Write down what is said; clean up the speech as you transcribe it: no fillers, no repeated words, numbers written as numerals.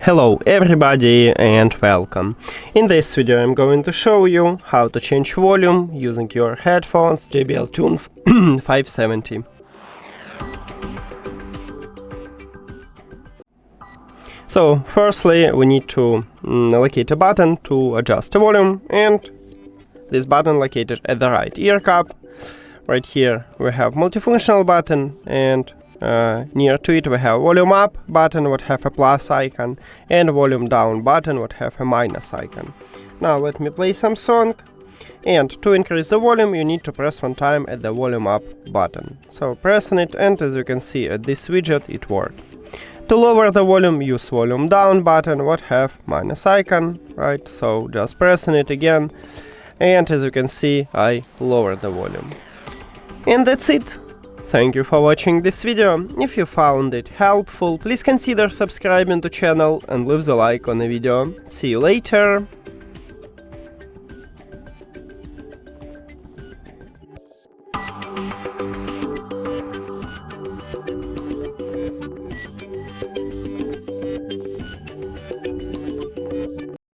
Hello everybody and welcome. In this video I'm going to show you how to change volume using your headphones JBL Tune 570. So firstly we need to locate a button to adjust the volume, and this button located at the right ear cup. Right here we have multifunctional button, and near to it we have volume up button what have a plus icon and volume down button what have a minus icon. Now let me play some song, and to increase the volume you need to press one time at the volume up button. So pressing it, and as you can see at this widget it worked. To lower the volume use volume down button what have minus icon, right? So just pressing it again, and as you can see I lowered the volume. And that's it. Thank you for watching this video. If you found it helpful, please consider subscribing to channel and leave the like on the video. See you later!